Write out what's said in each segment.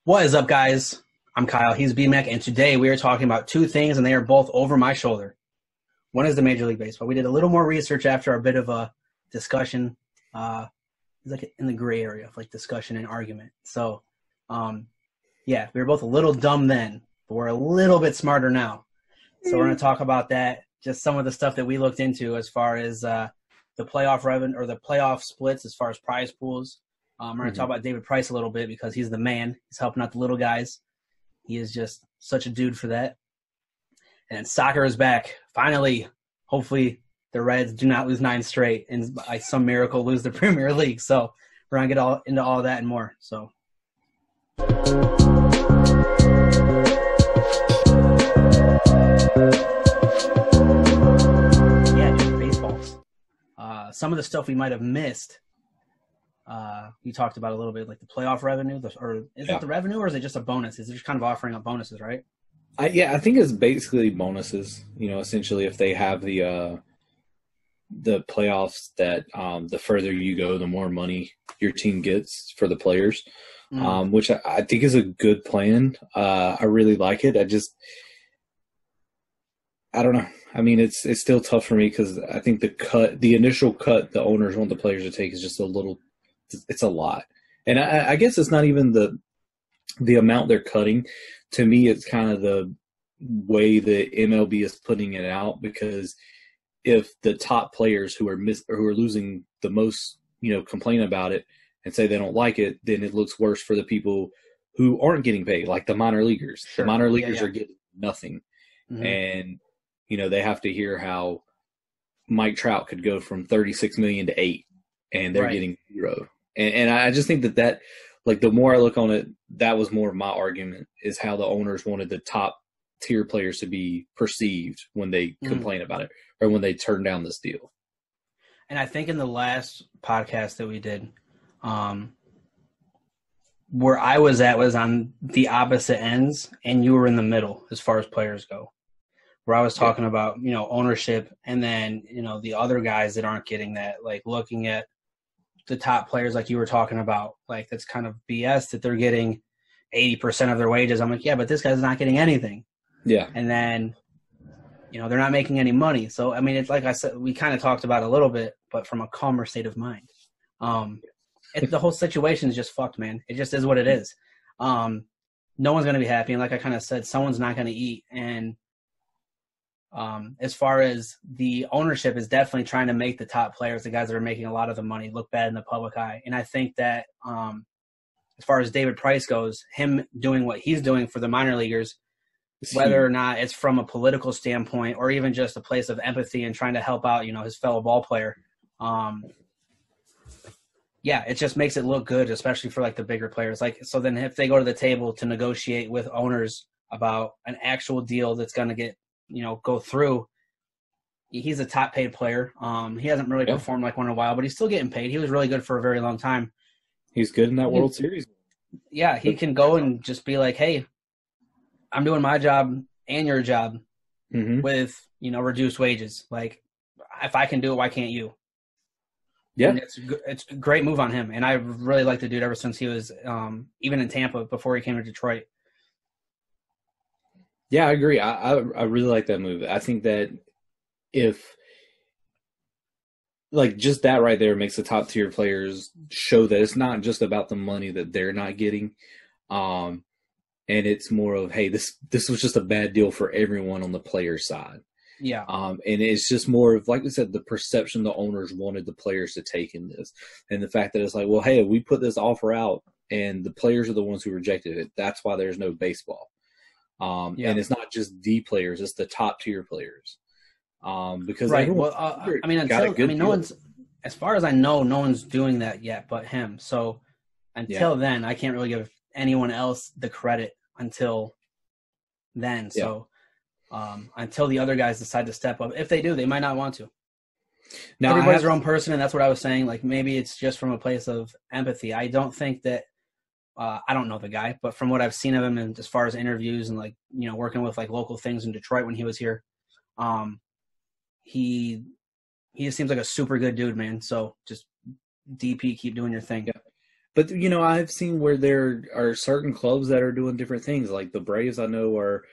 What is up, guys? I'm Kyle. He's BMAC, and today we are talking about two things, and they are both over my shoulder. One is the Major League Baseball. We did a little more research after our bit of a discussion. It's like in the gray area of like discussion and argument. So, yeah, we were both a little dumb then, but we're a little bit smarter now. So we're going to talk about that, just some of the stuff that we looked into as far as the playoff revenue or the playoff splits as far as prize pools. We're going to talk about David Price a little bit because he's the man. He's helping out the little guys. He is just such a dude for that. And soccer is back. Finally, hopefully the Reds do not lose 9 straight and by some miracle lose the Premier League. So we're going to get into all that and more. So. Yeah, dude, baseballs. Some of the stuff we might have missed. We talked about a little bit, like the playoff revenue, it the revenue, or is it just a bonus? Is it just kind of offering up bonuses, right? I think it's basically bonuses. You know, essentially, if they have the playoffs, that the further you go, the more money your team gets for the players, which I think is a good plan. I really like it. I don't know. I mean, it's still tough for me because I think the initial cut the owners want the players to take is just it's a lot. And I guess it's not even the amount they're cutting. To me, it's kind of the way the MLB is putting it out, because if the top players who are losing the most, complain about it and say they don't like it, then it looks worse for the people who aren't getting paid, like the minor leaguers. Sure. The minor leaguers are getting nothing. Mm-hmm. And, they have to hear how Mike Trout could go from $36 million to $8 million, and they're getting 0. And I just think that like, the more I look on it, that was more of my argument, is how the owners wanted the top tier players to be perceived when they complain about it or when they turn down this deal. And I think in the last podcast that we did, where I was at was on the opposite ends, and you were in the middle as far as players go, where I was talking about, ownership, and then, the other guys that aren't getting that, like looking at the top players like you were talking about, like that's kind of BS that they're getting 80% of their wages. I'm like, yeah, but this guy's not getting anything. Yeah. And then, they're not making any money. So, I mean, it's like I said, we kind of talked about it a little bit, but from a calmer state of mind. The whole situation is just fucked, man. It just is what it is. No one's going to be happy. And like I kind of said, someone's not going to eat. And as far as the ownership is definitely trying to make the top players, the guys that are making a lot of the money, look bad in the public eye. And I think that as far as David Price goes, him doing what he's doing for the minor leaguers, whether or not it's from a political standpoint or even just a place of empathy and trying to help out, his fellow ball player. It just makes it look good, especially for like the bigger players. Like, so then if they go to the table to negotiate with owners about an actual deal that's going to get, go through, he's a top paid player. He hasn't really performed like one in a while, but he's still getting paid. He was really good for a very long time. He's good in that World Series. Yeah, he can go and just be like, hey, I'm doing my job and your job with, reduced wages. Like, if I can do it, why can't you? Yeah. And it's a great move on him. And I really liked the dude ever since he was even in Tampa before he came to Detroit. Yeah, I agree. I really like that move. I think that if, like, just that right there makes the top tier players show that it's not just about the money that they're not getting. And it's more of, hey, this was just a bad deal for everyone on the player side. Yeah. And it's just more of, like we said, the perception the owners wanted the players to take in this. And the fact that it's like, well, hey, we put this offer out and the players are the ones who rejected it. That's why there's no baseball. And it's not just the players; it's the top tier players. Because right. Well, no one's, as far as I know, no one's doing that yet, but him. So until then, I can't really give anyone else the credit until then. So until the other guys decide to step up, if they do, they might not want to. Now, everybody's their own person, and that's what I was saying. Like, maybe it's just from a place of empathy. I don't think that. I don't know the guy, but from what I've seen of him, and as far as interviews and like, working with like local things in Detroit when he was here, he just seems like a super good dude, man. So just DP, keep doing your thing. Yeah. But, I've seen where there are certain clubs that are doing different things. Like the Braves, I know, are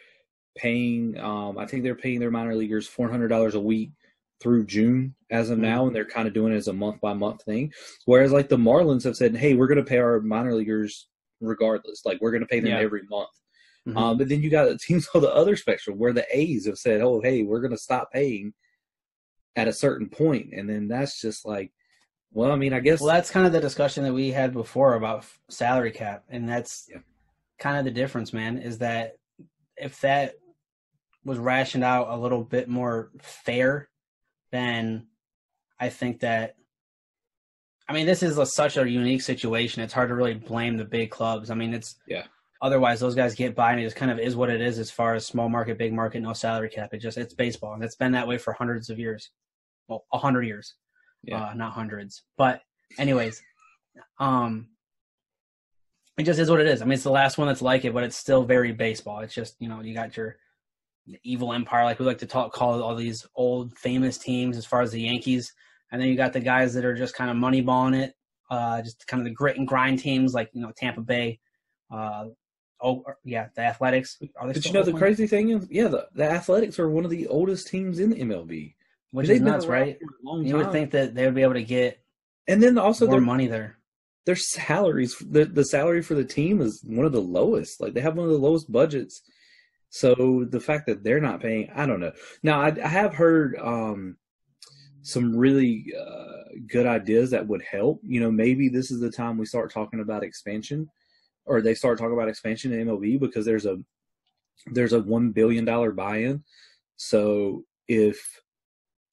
paying, I think they're paying their minor leaguers $400 a week through June as of now, and they're kind of doing it as a month-by-month thing. Whereas, like, the Marlins have said, hey, we're going to pay our minor leaguers regardless. Like, we're going to pay them every month. But then you got teams on the other spectrum where the A's have said, oh, hey, we're going to stop paying at a certain point. And then that's just like, well, I mean, I guess. Well, that's kind of the discussion that we had before about salary cap. And that's kind of the difference, man, is that if that was rationed out a little bit more fair, then I think that, I mean, this is such a unique situation. It's hard to really blame the big clubs. I mean, otherwise those guys get by, and it just kind of is what it is as far as small market, big market, no salary cap. It's baseball, and it's been that way for hundreds of years. Well, 100 years, not hundreds. But anyways, it just is what it is. I mean, it's the last one that's like it, but it's still very baseball. It's just, you got your evil empire, like we like to call all these old famous teams as far as the Yankees. And then you got the guys that are just kind of moneyballing it, just kind of the grit and grind teams like, Tampa Bay. The Athletics. Are they but the crazy thing is, the Athletics are one of the oldest teams in the MLB. Which is nuts, right? You would think that they would be able to get and then also more money there. Their salaries, the salary for the team is one of the lowest. Like, they have one of the lowest budgets. So the fact that they're not paying, I don't know. Now, I have heard some really good ideas that would help. Maybe this is the time we start talking about expansion, or they start talking about expansion in MLB, because there's a $1 billion buy-in. So if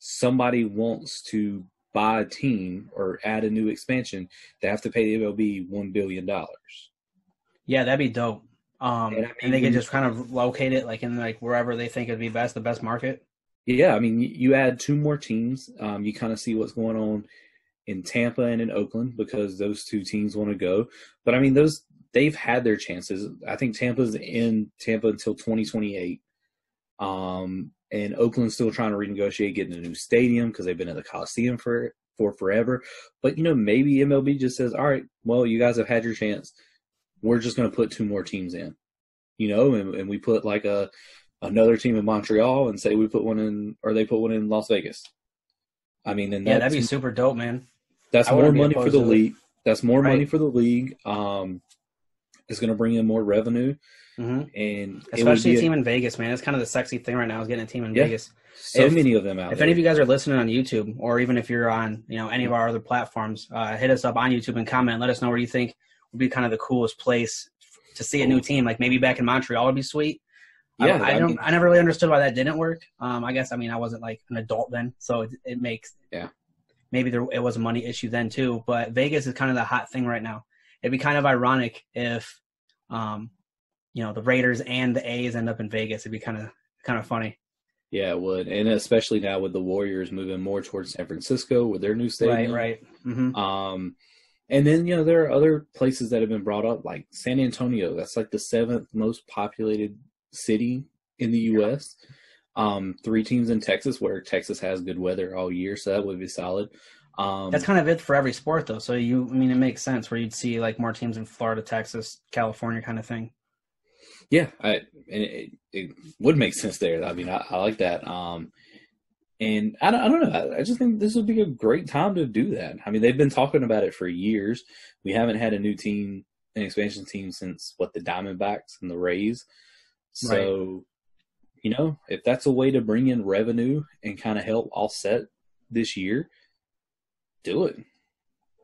somebody wants to buy a team or add a new expansion, they have to pay the MLB $1 billion. Yeah, that'd be dope. And they can just kind of locate it in wherever they think it'd be best, the best market. Yeah, I mean, you add two more teams. You kind of see what's going on in Tampa and in Oakland, because those two teams want to go. But I mean, they've had their chances. I think Tampa's in Tampa until 2028. And Oakland's still trying to renegotiate getting a new stadium, because they've been in the Coliseum for forever. But, maybe MLB just says, all right, well, you guys have had your chance. We're just going to put two more teams in, and we put another team in Montreal, and say we put one in, or they put one in Las Vegas. I mean, and that'd be super dope, man. That's more money for the league. That's more money for the league. It's going to bring in more revenue. And especially a team in Vegas, man. It's kind of the sexy thing right now, is getting a team in Vegas. So many of them out there. If any of you guys are listening on YouTube, or even if you're on any of our other platforms, hit us up on YouTube and comment. Let us know where you think would be kind of the coolest place to see a new team. Like, maybe back in Montreal would be sweet. Yeah, I never really understood why that didn't work. I guess, I wasn't an adult then, so it makes maybe it was a money issue then too. But Vegas is kind of the hot thing right now. It'd be kind of ironic if the Raiders and the A's end up in Vegas. It'd be kind of funny. Yeah, it would, and especially now with the Warriors moving more towards San Francisco with their new stadium. Right. Mm-hmm. And then there are other places that have been brought up, like San Antonio. That's like the 7th most populated city in the U.S. 3 teams in Texas, where Texas has good weather all year, so that would be solid. That's kind of it for every sport, though. So it makes sense where you'd see more teams in Florida, Texas, California, kind of thing. Yeah, it would make sense there. I mean, I like that. And I don't know. I just think this would be a great time to do that. I mean, they've been talking about it for years. We haven't had a new team, an expansion team, since the Diamondbacks and the Rays. So, if that's a way to bring in revenue and kind of help offset this year, do it.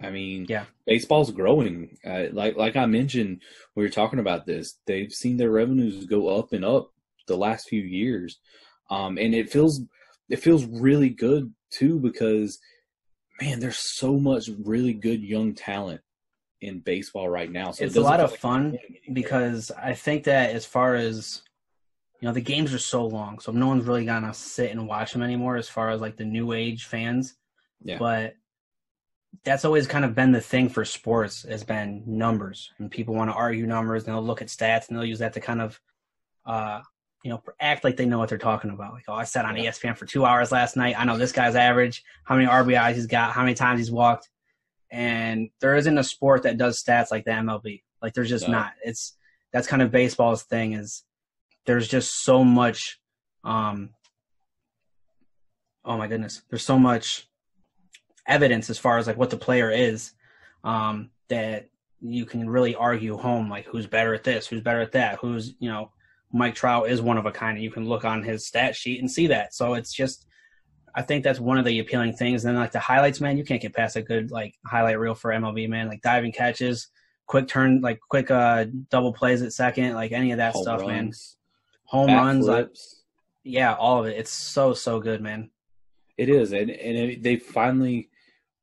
I mean, baseball's growing. Like I mentioned, we were talking about this. They've seen their revenues go up and up the last few years, and it feels really good too, because, man, there's so much really good young talent in baseball right now. So it's a lot of fun, because I think that as far as the games are so long, so no one's really gonna sit and watch them anymore. As far as the new age fans, but that's always kind of been the thing for sports, has been numbers, and people want to argue numbers, and they'll look at stats, and they'll use that to kind of, act like they know what they're talking about. Like, oh, I sat on ESPN for 2 hours last night. I know this guy's average, how many RBIs he's got, how many times he's walked. And there isn't a sport that does stats like the MLB. Like there's just not. That's kind of baseball's thing is there's just so much oh my goodness. There's so much evidence as far as like what the player is that you can really argue home like who's better at this, who's better at that, who's, you know, Mike Trout is one of a kind, and you can look on his stat sheet and see that. So it's just, I think that's one of the appealing things. And then like the highlights, man, you can't get past a good like highlight reel for MLB, man. Like diving catches, quick turn, like quick double plays at second, like any of that Home stuff, runs, man. Home bat runs, flips. yeah, all of it. It's so good, man. It is, and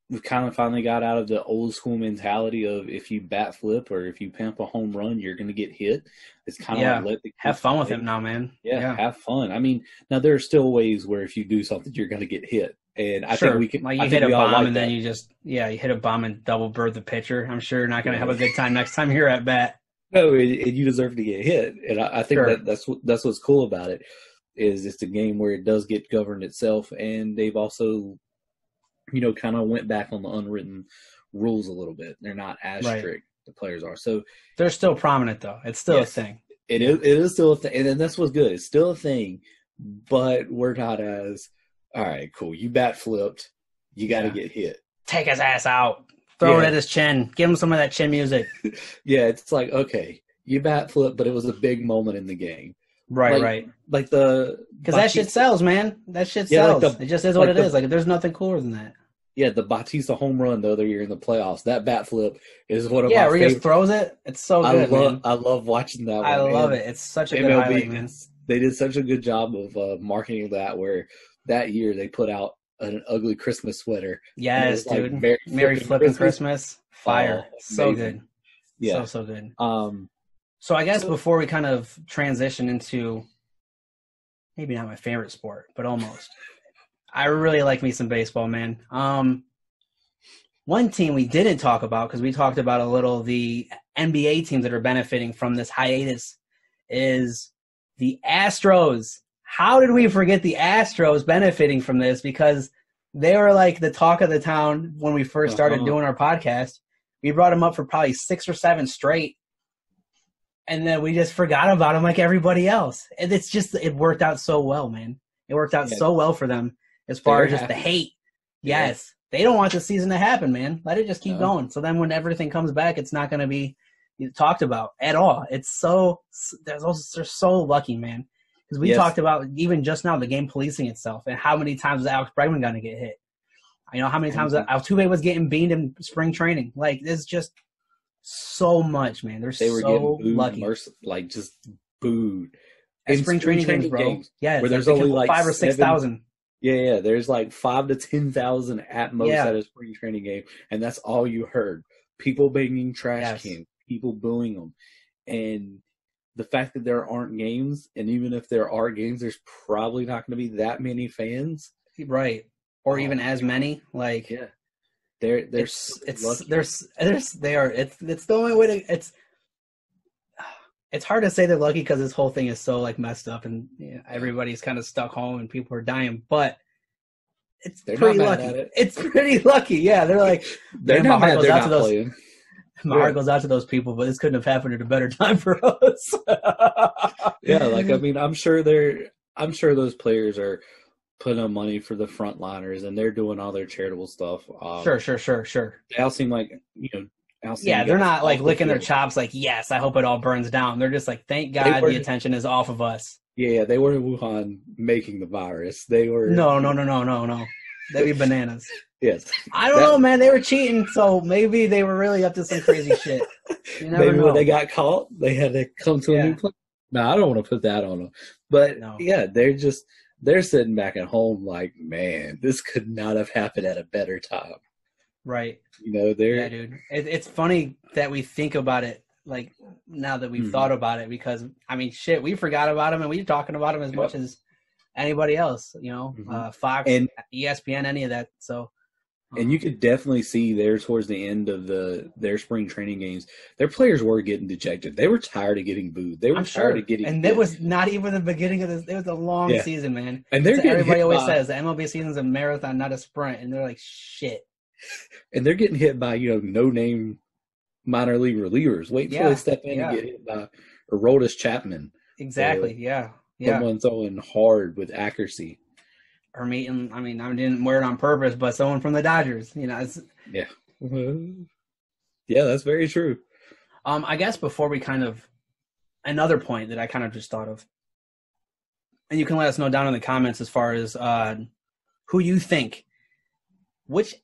we kind of finally got out of the old school mentality of if you bat flip or if you pimp a home run, you're going to get hit. It's kind of like have fun with it now, man. Yeah, have fun. I mean, now there are still ways where if you do something, you're going to get hit, and I think we can. Like you hit a bomb and then you just you hit a bomb and double bird the pitcher. I'm sure you're not going to have a good time next time you're at bat. No, and you deserve to get hit, and I think that's what's cool about it. Is it's a game where it does get governed itself, and they've also, you know, kind of went back on the unwritten rules a little bit. They're not as strict, the players are. So they're still prominent, though. It's still a thing. It is still a thing, and then that's what's good. It's still a thing, but we're not as, all right, cool. You bat flipped, you got to get hit. Take his ass out. Throw it at his chin. Give him some of that chin music. It's like, okay, you bat flipped, but it was a big moment in the game. Right. Like because that shit sells, man. That shit sells. It just is what it is. Like there's nothing cooler than that. Yeah, the Bautista home run the other year in the playoffs. That bat flip is one of my where favorite. He just throws it. It's so good, man. I love watching that one. I love it. It's such a good highlight, man. They did such a good job of marketing that. Where that year they put out an ugly Christmas sweater. Yes, dude. Merry flipping Christmas. Fire. So good. Yeah, so good. So I guess before we kind of transition into maybe not my favorite sport, but almost. I really like me some baseball, man. One team we didn't talk about because we talked about a little the NBA teams that are benefiting from this hiatus is the Astros. How did we forget the Astros benefiting from this? Because they were like the talk of the town when we first started doing our podcast. We brought them up for probably 6 or 7 straight. And then we just forgot about them like everybody else. And it's just, it worked out so well, man. It worked out so well for them as far as just the hate. Yes. They don't want the season to happen, man. Let it just keep going. So then when everything comes back, it's not going to be talked about at all. It's so, they're so lucky, man. Because we talked about even just now the game policing itself and how many times was Alex Bregman going to get hit. You know, how many times Altuve was getting beamed in spring training. Like, it's just so much, man. They were so getting lucky. Like, just booed. At spring training games, bro. Yeah, where there's only like 5,000 or 6,000. Yeah. There's like 5,000 to 10,000 at most at a spring training game, and that's all you heard. People banging trash cans, people booing them, and the fact that there aren't games, and even if there are games, there's probably not going to be that many fans, right? Or even as many. Like, it's the only way to. It's hard to say they're lucky because this whole thing is so like messed up and everybody's kind of stuck home and people are dying, but they're pretty lucky. It's pretty lucky. Yeah, they're like they're not mad. They're not playing. My heart goes out to those people, but this couldn't have happened at a better time for us. Like I mean, I'm sure those players are putting up money for the frontliners and they're doing all their charitable stuff. Sure. They all seem like they're not like licking their chops like, yes, I hope it all burns down. They're just like, thank God the attention is off of us. Yeah, they weren't Wuhan making the virus. They were No. They'd be bananas. Yes. I don't know, man. They were cheating, so maybe they were really up to some crazy shit. You never know. When they got caught, they had to come to a new place. No, I don't want to put that on them. But they're sitting back at home like, man, this could not have happened at a better time. Right. You know, dude. It's funny that we think about it like now that we've thought about it because, I mean, shit, we forgot about him and we were talking about him as much as anybody else, you know, Fox, and ESPN, any of that. So, and you could definitely see there towards the end of their spring training games, their players were getting dejected. They were tired of getting booed. They were tired of getting. And it was not even the beginning of this. It was a long season, man. And everybody always says the MLB season is a marathon, not a sprint. And they're like, shit. And they're getting hit by, no-name minor league relievers. Wait until they step in and get hit by Aroldis Chapman. Exactly, Someone throwing hard with accuracy. Or meeting, I didn't wear it on purpose, but someone from the Dodgers, It's, yeah. Yeah, that's very true. I guess before we another point that I kind of just thought of, and you can let us know down in the comments as far as who you think, which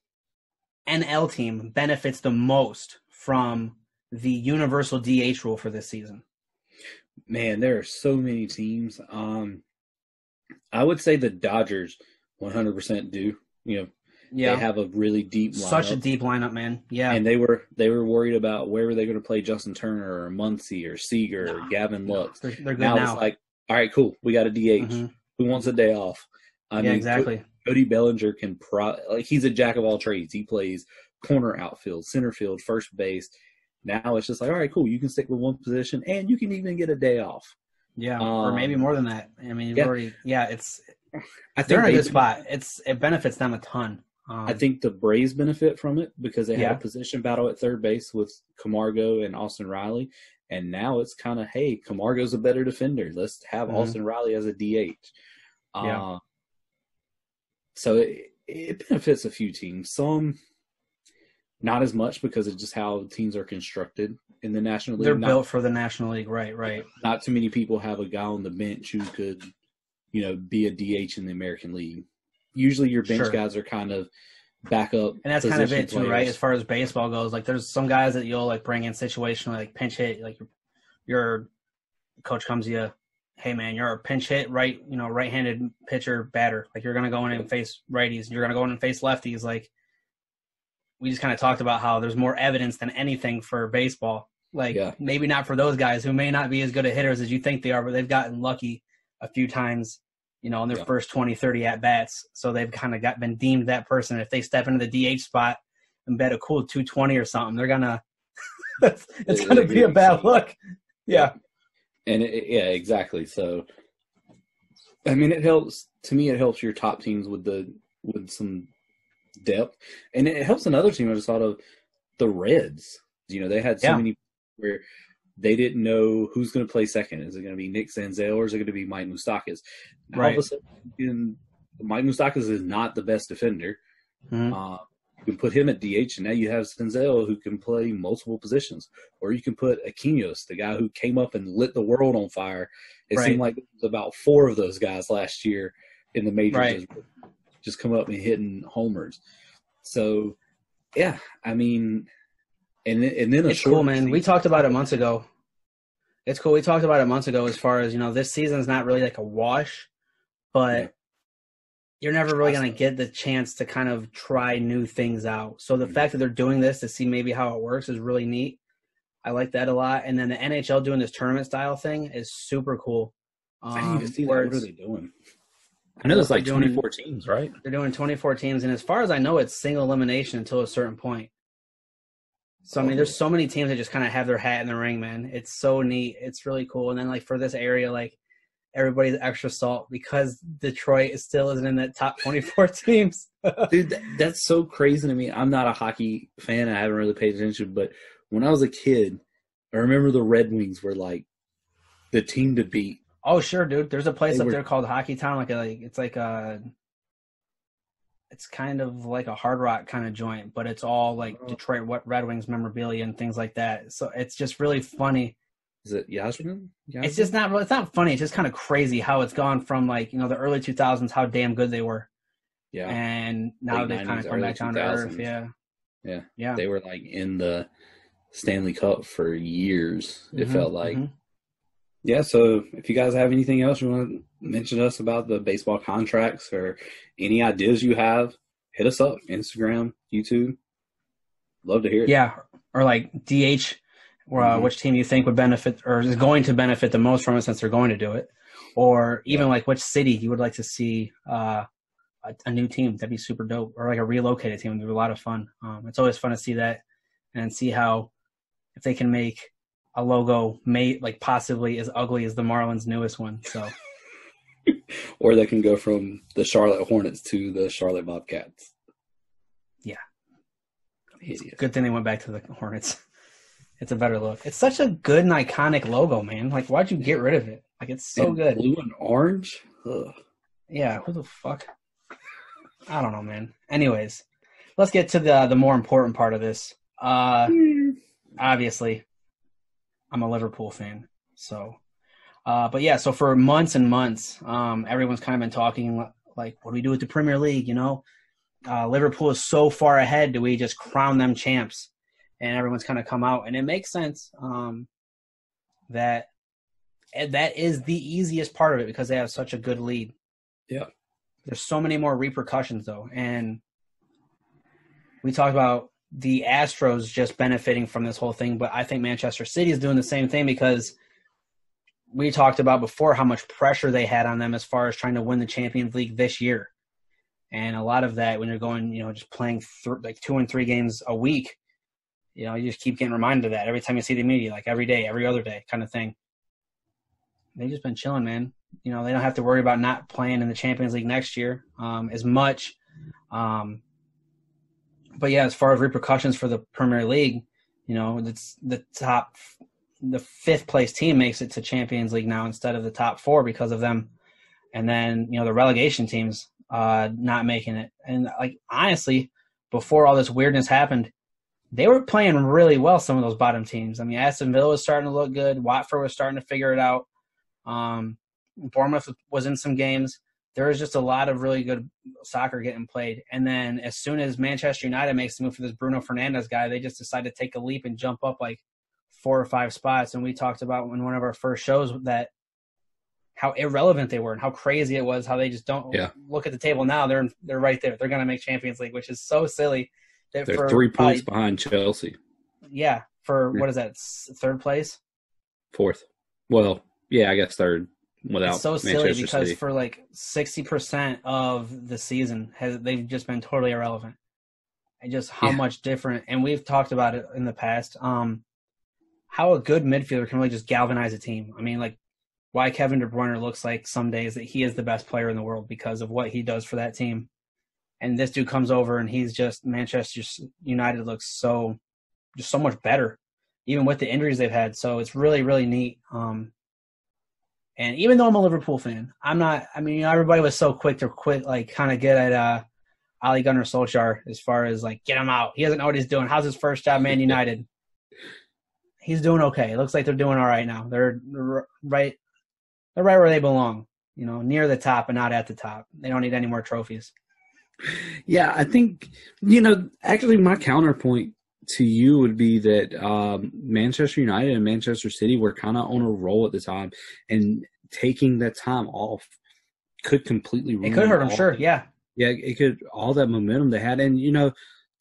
NL team benefits the most from the universal DH rule for this season. Man, there are so many teams. I would say the Dodgers 100% do. They have a really deep lineup. Such a deep lineup, man. Yeah. And they were worried about where were they going to play Justin Turner or Muncy or Seager or Gavin Lux. They're good now. Now It's like, all right, cool. We got a DH. Who wants a day off? Exactly. Cody Bellinger can he's a jack of all trades. He plays corner outfield, center field, first base. Now it's just like, all right, cool. You can stick with one position and you can even get a day off. Yeah, or maybe more than that. It's I think they're in a good spot. It benefits them a ton. I think the Braves benefit from it because they had a position battle at third base with Camargo and Austin Riley, and now it's kind of, hey, Camargo's a better defender. Let's have Austin Riley as a DH. So it benefits a few teams. Some not as much because of just how teams are constructed in the National League. They're built for the National League, right. Not too many people have a guy on the bench who could, be a DH in the American League. Usually your bench guys are kind of backup. And that's kind of it too, right? As far as baseball goes, like there's some guys that you'll like bring in situationally, like pinch hit, like your coach comes to you, hey man, you're a pinch hit right-handed pitcher batter. Like you're going to go in and face righties. You're going to go in and face lefties. Like we just kind of talked about how there's more evidence than anything for baseball. Like maybe not for those guys who may not be as good at hitters as you think they are, but they've gotten lucky a few times, in their first 20, 30 at-bats. So they've kind of been deemed that person. If they step into the DH spot and bet a cool 220 or something, they're going to – it's going to be a bad look. Yeah. And, exactly. So, it helps – to me, it helps your top teams with some depth. And it helps another team I just thought of, the Reds. They had so many where – they didn't know who's going to play second. Is it going to be Nick Senzel or is it going to be Mike Moustakas? All of a sudden, Mike Moustakas is not the best defender. You can put him at DH, and now you have Senzel who can play multiple positions. Or you can put Aquino, the guy who came up and lit the world on fire. It seemed like there was about 4 of those guys last year in the majors just come up and hitting homers. So, yeah, and then it's cool, man. We talked about it months ago. It's cool. We talked about it months ago as far as, this season's not really like a wash, but you're never really going to get the chance to kind of try new things out. So the fact that they're doing this to see maybe how it works is really neat. I like that a lot. And then the NHL doing this tournament style thing is super cool. I didn't even see that. What are they doing? I know there's like 24 teams, right? They're doing 24 teams. And as far as I know, it's single elimination until a certain point. So, there's so many teams that just kind of have their hat in the ring, man. It's so neat. It's really cool. And then, like, for this area, like, everybody's extra salt because Detroit still isn't in that top 24 teams. Dude, that's so crazy to me. I'm not a hockey fan. I haven't really paid attention. But when I was a kid, I remember the Red Wings were, like, the team to beat. Oh, sure, dude. There's a place up there called Hockey Town. It's kind of like a Hard Rock kind of joint, but it's all like Detroit Red Wings memorabilia and things like that. So it's just really funny. Is it Yasmin? It's just not really, it's not funny. It's just kind of crazy how it's gone from like, the early 2000s, how damn good they were. Yeah. And now they've kind of come back down to earth. Yeah. They were like in the Stanley Cup for years. It felt like. Yeah, so if you guys have anything else you want to mention to us about the baseball contracts or any ideas you have, hit us up. Instagram, YouTube. Love to hear it. Yeah, or like DH, or which team you think would benefit or is going to benefit the most from it since they're going to do it. Or even like which city you would like to see a new team. That'd be super dope. Or like a relocated team. It'd be a lot of fun. It's always fun to see that and see how if they can make a logo like possibly as ugly as the Marlins' newest one. So, or they can go from the Charlotte Hornets to the Charlotte Bobcats. Yeah, Hideous. Good thing they went back to the Hornets. It's a better look. It's such a good and iconic logo, man. Like, why'd you get rid of it? Like, it's so And good. blue and orange? Ugh. Yeah, who the fuck? I don't know, man. Anyways, let's get to the more important part of this. Obviously, I'm a Liverpool fan. So, but yeah, so for months and months, everyone's kind of been talking like, what do we do with the Premier League? You know, Liverpool is so far ahead. Do we just crown them champs? And everyone's kind of come out, and it makes sense that is the easiest part of it because they have such a good lead. Yeah. There's so many more repercussions, though. And we talked about the Astros just benefiting from this whole thing, but I think Manchester City is doing the same thing because we talked about before how much pressure they had on them as far as trying to win the Champions League this year. And a lot of that, when you're going, you know, just playing like 2 and 3 games a week, you know, you just keep getting reminded of that every time you see the media, like every day, every other day kind of thing. They've just been chilling, man. You know, they don't have to worry about not playing in the Champions League next year as much. But yeah, as far as repercussions for the Premier League, you know, it's the 5th place team makes it to Champions League now instead of the top 4 because of them. And then, you know, the relegation teams not making it. And like, honestly, before all this weirdness happened, they were playing really well, some of those bottom teams. I mean, Aston Villa was starting to look good. Watford was starting to figure it out. Bournemouth was in some games. There was just a lot of really good soccer getting played. And then as soon as Manchester United makes the move for this Bruno Fernandes guy, they just decide to take a leap and jump up like 4 or 5 spots. And we talked about in one of our first shows that how irrelevant they were and how crazy it was, how they just don't look at the table now. They're right there. They're going to make Champions League, which is so silly. They're 3 points behind Chelsea. Yeah. What is that, 3rd place? 4th. Well, yeah, I guess 3rd without It's so Manchester silly because City. for like 60% of the season, they've just been totally irrelevant. And just how much different, and we've talked about it in the past, how a good midfielder can really just galvanize a team. I mean, like, why Kevin De Bruyne looks like some days that he is the best player in the world because of what he does for that team. And this dude comes over and he's just, Manchester United looks so much better, even with the injuries they've had. So it's really, really neat. And even though I'm a Liverpool fan, I'm not, I mean, you know, everybody was so quick to quit, like kind of get at Ole Gunnar Solskjaer as far as like, get him out. He doesn't know what he's doing. How's his first job, Man United? He's doing okay. It looks like they're doing all right now. They're right where they belong, you know, near the top and not at the top. They don't need any more trophies. Yeah, I think, you know, actually my counterpoint to you would be that Manchester United and Manchester City were kind of on a roll at the time, and taking that time off could completely ruin it. Could hurt them, sure, yeah. Yeah, it could, all that momentum they had. And, you know,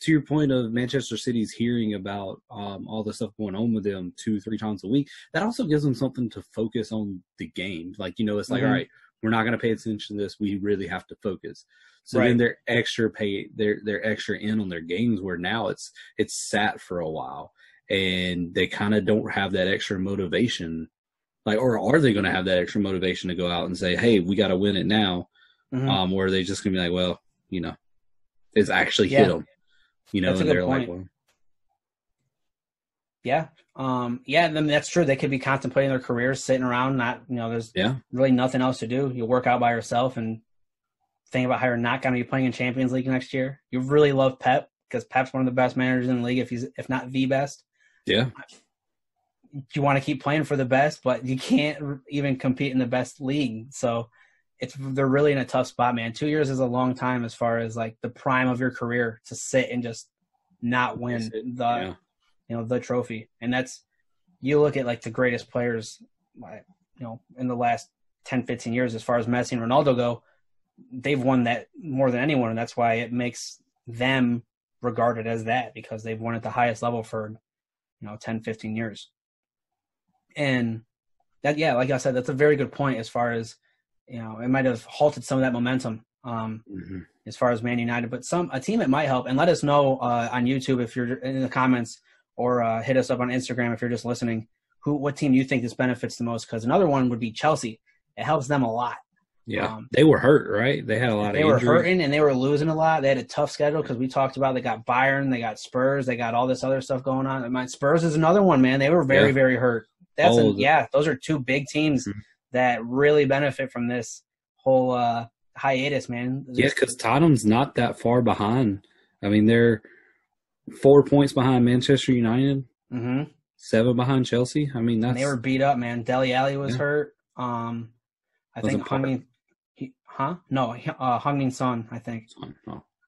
to your point of Manchester City's hearing about all the stuff going on with them 2-3 times a week, that also gives them something to focus on the game. Like, you know, it's like, all right, we're not going to pay attention to this. We really have to focus. So then they're extra they're extra in on their games, where now it's sat for a while and they kind of don't have that extra motivation. Like, or are they going to have that extra motivation to go out and say, hey, we got to win it now? Or are they just going to be like, well, you know, it's actually hit them, you know, that's and a good they're point. like, well, yeah. I mean, that's true. They could be contemplating their careers, sitting around, not, you know, there's really nothing else to do. You work out by yourself and think about how you're not going to be playing in Champions League next year. You really love Pep because Pep's one of the best managers in the league, if not the best. Yeah. You want to keep playing for the best, but you can't even compete in the best league. So they're really in a tough spot, man. 2 years is a long time as far as like the prime of your career to sit and just not win the trophy. And that's, you look at like the greatest players, you know, in the last 10, 15 years, as far as Messi and Ronaldo go, they've won that more than anyone. And that's why it makes them regarded as that, because they've won at the highest level for, you know, 10, 15 years. And that, yeah, like I said, that's a very good point as far as, you know, it might have halted some of that momentum as far as Man United, but a team it might help. And let us know on YouTube if you're in the comments, or hit us up on Instagram if you're just listening, what team you think this benefits the most, because another one would be Chelsea. It helps them a lot. Yeah, they were hurt, right? They had a lot of injuries. They were hurting and they were losing a lot. They had a tough schedule because we talked about they got Bayern, they got Spurs, they got all this other stuff going on. And Spurs is another one, man. They were very, very hurt. Those are two big teams that really benefit from this whole hiatus, man. Yeah, because Tottenham's not that far behind. I mean, they're 4 points behind Manchester United, 7 behind Chelsea. I mean, they were beat up, man. Dele Alli was hurt. I think Heung-min Son, I think.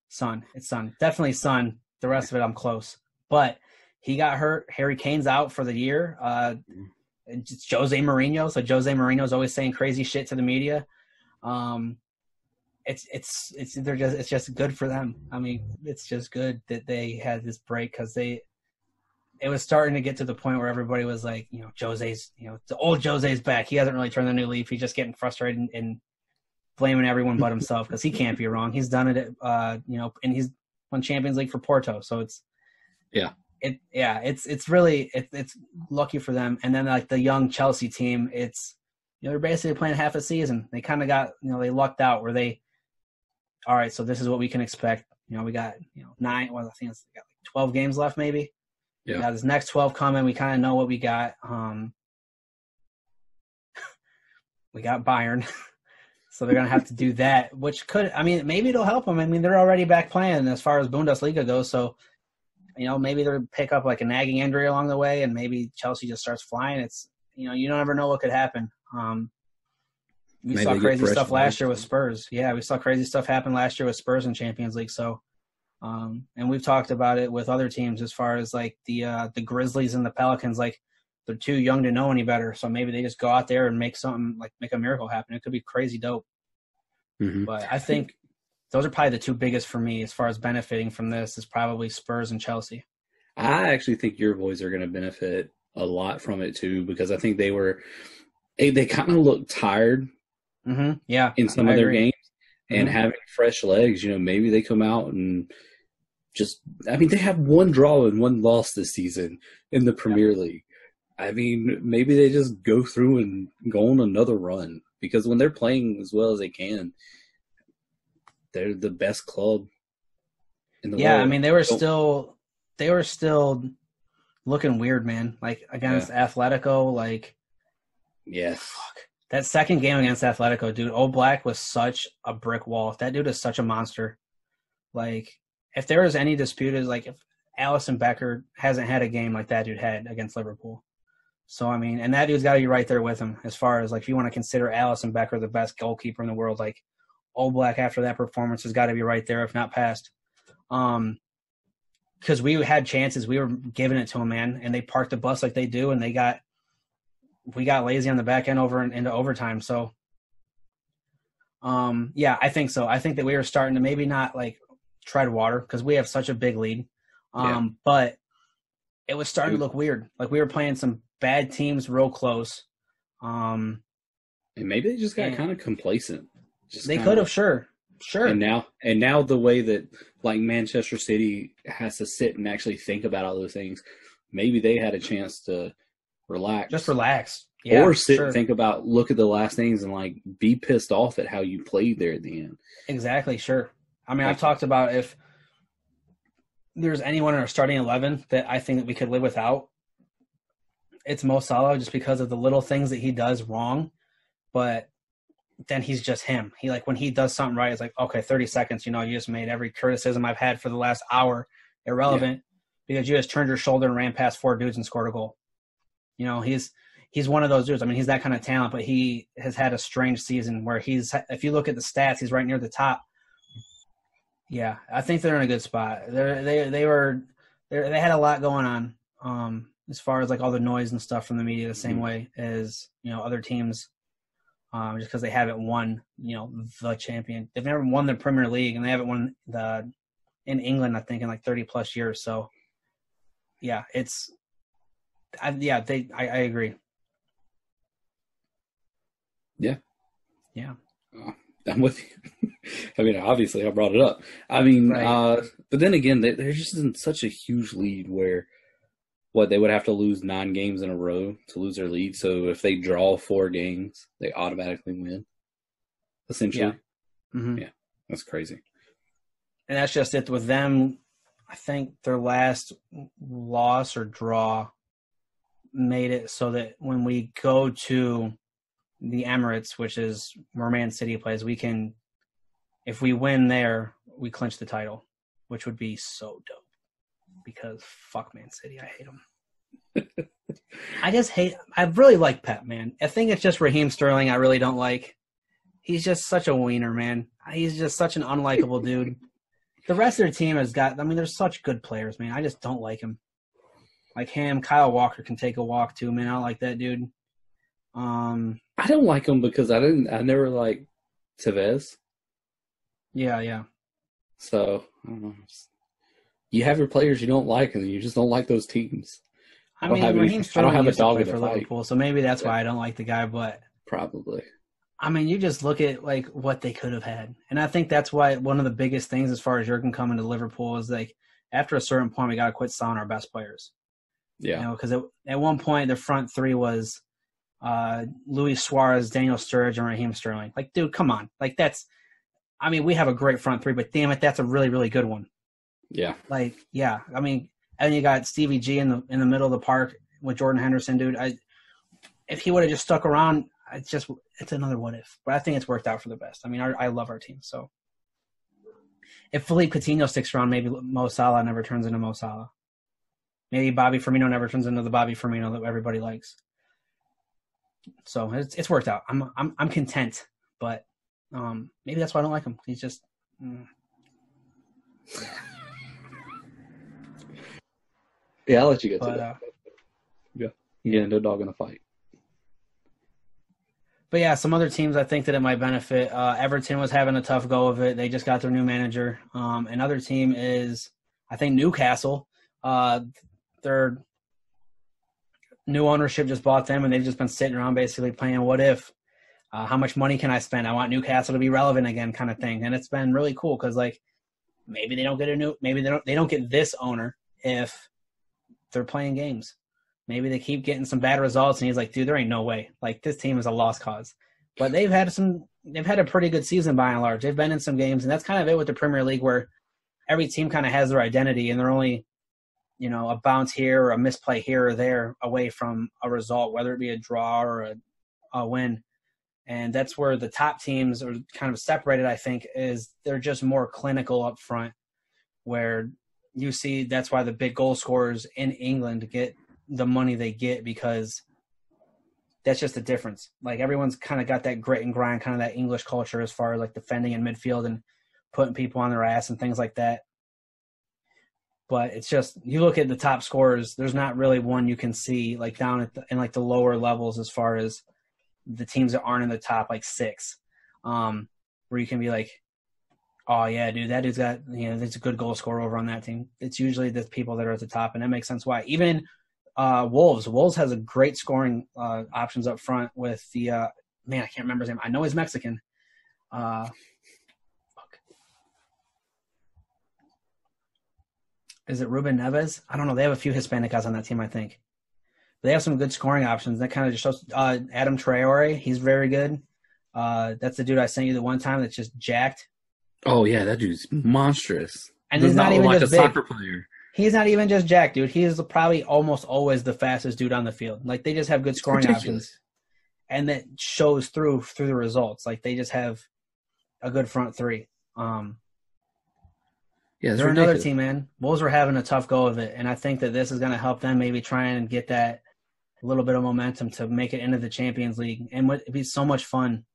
Son. It's Son. Definitely Son. The rest of it, I'm close. But he got hurt. Harry Kane's out for the year. It's Jose Mourinho. So Jose Mourinho's always saying crazy shit to the media. It's just good for them. I mean, it's just good that they had this break because it was starting to get to the point where everybody was like, Jose's, the old Jose's back. He hasn't really turned the new leaf. He's just getting frustrated and blaming everyone but himself because he can't be wrong. He's done it, and he's won Champions League for Porto. So it's really lucky for them. And then like the young Chelsea team, it's they're basically playing half a season. They kind of got they lucked out where they, all right, so this is what we can expect. We got 9. Well, I think it's got like 12 games left maybe. Yeah. We got this next 12 coming. We kind of know what we got. We got Bayern. So they're going to have to do that, which maybe it'll help them. I mean, they're already back playing as far as Bundesliga goes. So, maybe they'll pick up like a nagging injury along the way and maybe Chelsea just starts flying. It's, you don't ever know what could happen. We saw crazy stuff last year with Spurs. Yeah, we saw crazy stuff happen last year with Spurs in Champions League. So, and we've talked about it with other teams as far as like the Grizzlies and the Pelicans, like they're too young to know any better. So maybe they just go out there and make a miracle happen. It could be crazy dope. Mm-hmm. But I think those are probably the two biggest for me as far as benefiting from this is probably Spurs and Chelsea. I actually think your boys are going to benefit a lot from it too, because I think they kind of looked tired in some of their games and having fresh legs, maybe they come out and they have one draw and one loss this season in the Premier League. I mean, maybe they just go through and go on another run because when they're playing as well as they can, they're the best club in the world. Yeah, I mean, they were still looking weird, man. Like against Atletico, like that second game against Atletico, dude. Oblak was such a brick wall. That dude is such a monster. Like, if there was any dispute, is like if Alisson Becker hasn't had a game like that dude had against Liverpool. So I mean, and that dude's got to be right there with him as far as like if you want to consider Alisson Becker the best goalkeeper in the world, like Oblak after that performance has got to be right there, if not past. Because we had chances, we were giving it to them, man, and they parked the bus like they do, and we got lazy on the back end into overtime. So, I think so. I think that we were starting to maybe not like tread water because we have such a big lead, but it was starting to look weird. Like we were playing some bad teams real close. And maybe they just got kind of complacent. They could have, sure. And now the way that like Manchester City has to sit and actually think about all those things, maybe they had a chance to relax. Just relax. Yeah, or sit and think about, look at the last things and like be pissed off at how you played there at the end. Exactly, sure. I mean, I've talked about if there's anyone in our starting 11 that I think that we could live without, it's Mo Salah, just because of the little things that he does wrong. But then he's just him. He like when he does something right, it's like, okay, 30 seconds, you just made every criticism I've had for the last hour irrelevant because you just turned your shoulder and ran past 4 dudes and scored a goal. He's one of those dudes. I mean, he's that kind of talent, but he has had a strange season where if you look at the stats, he's right near the top. Yeah, I think they're in a good spot. They had a lot going on as far as like all the noise and stuff from the media the same way as, other teams. Just because they haven't won, the champion. They've never won the Premier League, and they haven't won in England, I think, in like 30 plus years. So, yeah, I agree. Yeah. Yeah. I'm with you. I mean, obviously I brought it up. I mean, right. But then again, they're just in such a huge lead where they would have to lose 9 games in a row to lose their lead. So if they draw 4 games, they automatically win. essentially. Yeah. Mm-hmm. Yeah, that's crazy. And that's just it with them. I think their last loss or draw made it so that when we go to the Emirates, which is where Man City plays, we can, if we win there, we clinch the title, which would be so dope. Because fuck Man City, I hate them. I really like Pep, man. I think it's just Raheem Sterling I really don't like. He's just such a wiener, man. He's just such an unlikable dude. The rest of their team has got, I mean, they're such good players, man. I just don't like him. Like him, Kyle Walker can take a walk too, man. I don't like that dude. I don't like him because I never liked Tevez. Yeah. So, I don't know. You have your players you don't like, and you just don't like those teams. I mean, Raheem Sterling used to play for fight. Liverpool, so maybe that's why I don't like the guy, but probably. I mean, you just look at like what they could have had. And I think that's why one of the biggest things as far as Jurgen coming to Liverpool is like after a certain point we got to quit selling our best players. Yeah. You know, because at one point the front three was Luis Suarez, Daniel Sturridge, and Raheem Sterling. Like, dude, come on. Like that's – I mean, we have a great front three, but damn it, that's a really, really good one. Yeah. Like, yeah. I mean, and you got Stevie G in the middle of the park with Jordan Henderson, dude. If he would have just stuck around – it's another what if, but I think it's worked out for the best. I mean, I love our team. So if Philippe Coutinho sticks around, maybe Mo Salah never turns into Mo Salah. Maybe Bobby Firmino never turns into the Bobby Firmino that everybody likes. So it's worked out. I'm content, but maybe that's why I don't like him. He's just. Yeah, I'll let you get to that. Yeah, no dog in a fight. But yeah, some other teams I think that it might benefit. Everton was having a tough go of it. They just got their new manager. Another team is, I think, Newcastle. Their new ownership just bought them, and they've just been sitting around basically playing what if. How much money can I spend? I want Newcastle to be relevant again, kind of thing. And it's been really cool because like maybe they don't get this owner if they're playing games. Maybe they keep getting some bad results, and he's like, dude, there ain't no way. Like, this team is a lost cause. But they've had a pretty good season by and large. They've been in some games, and that's kind of it with the Premier League where every team kind of has their identity, and they're only, you know, a bounce here or a misplay here or there away from a result, whether it be a draw or a win. And that's where the top teams are kind of separated, I think, is they're just more clinical up front, where you see that's why the big goal scorers in England get the money they get because that's just the difference. Like everyone's kind of got that grit and grind, kind of that English culture as far as like defending in midfield and putting people on their ass and things like that. But it's just, you look at the top scorers, there's not really one you can see like down in like the lower levels as far as the teams that aren't in the top like six, where you can be like, oh yeah, dude, that dude's got, you know, there's a good goal scorer over on that team. It's usually the people that are at the top, and that makes sense why. Even Wolves has a great scoring options up front with the man, I can't remember his name. I know he's Mexican. Is it Ruben Neves? I don't know. They have a few Hispanic guys on that team, I think. But they have some good scoring options. That kind of just shows Adam Traore. He's very good. That's the dude I sent you the one time that's just jacked. Oh yeah, that dude's monstrous. And he's not even like just a big. soccer player. He's not even just jacked, dude. He is probably almost always the fastest dude on the field. Like, they just have good scoring options. And that shows through the results. Like, they just have a good front three. Yeah, they're another team, man. Wolves are having a tough go of it, and I think that this is going to help them maybe try and get that little bit of momentum to make it into the Champions League. And it'd be so much fun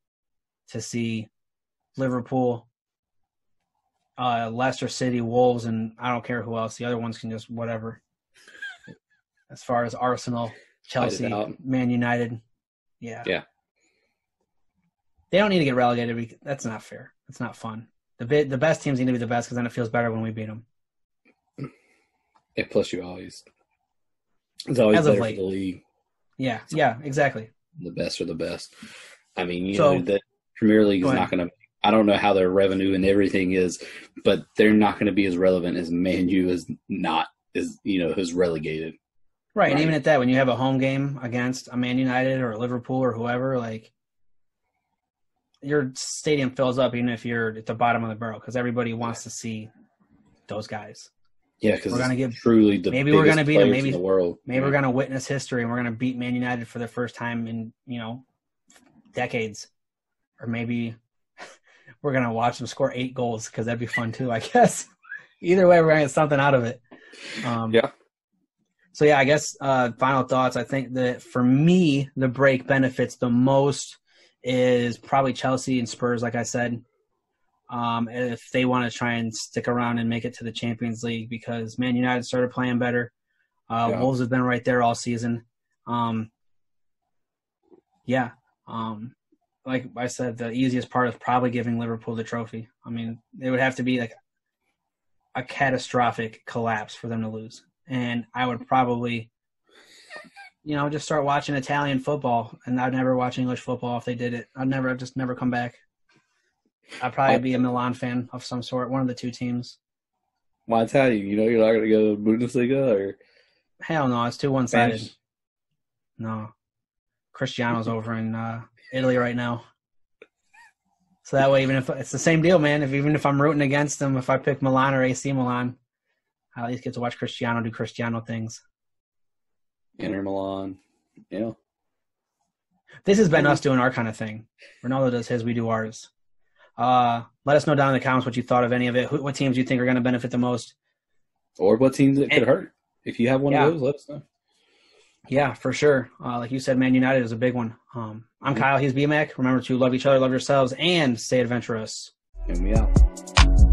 to see Liverpool, Leicester City, Wolves, and I don't care who else. The other ones can just whatever. As far as Arsenal, Chelsea, Man United, yeah. They don't need to get relegated. That's not fair. That's not fun. The best teams need to be the best because then it feels better when we beat them. Yeah, plus it's always better for the league. Yeah, exactly. The best are the best. I mean, the Premier League is not going to. I don't know how their revenue and everything is, but they're not going to be as relevant as Man U is who's relegated. Right, and even at that, when you have a home game against a Man United or Liverpool or whoever, like, your stadium fills up even if you're at the bottom of the barrel because everybody wants to see those guys. Yeah, because we're gonna give truly the maybe we're gonna beat them. Maybe in the world. Maybe we're gonna witness history and we're gonna beat Man United for the first time in decades, or maybe we're gonna watch them score 8 goals because that'd be fun too. I guess either way, we're gonna get something out of it. Yeah. So yeah, I guess final thoughts. I think that for me, the break benefits the most is probably Chelsea and Spurs, like I said. If they want to try and stick around and make it to the Champions League, because Man United started playing better. Wolves have been right there all season. Like I said, the easiest part is probably giving Liverpool the trophy. I mean, it would have to be like a catastrophic collapse for them to lose. And I would probably, just start watching Italian football, and I'd never watch English football if they did it. I'd just never come back. I'd probably be a Milan fan of some sort, one of the two teams. Why Italian? You're not going to go to Bundesliga or? Hell no, it's too one-sided. No. Cristiano's over in Italy right now. So that way, even if it's the same deal, man, even if I'm rooting against them, if I pick Milan or AC Milan, I at least get to watch Cristiano do Cristiano things. Inter Milan, yeah. This has been us doing our kind of thing. Ronaldo does his, we do ours. Let us know down in the comments what you thought of any of it. What teams you think are going to benefit the most. Or what teams it could hurt. If you have one of those, let us know. Yeah, for sure. Like you said, Man United is a big one. I'm Kyle. He's BMAC. Remember to love each other, love yourselves, and stay adventurous. And we out.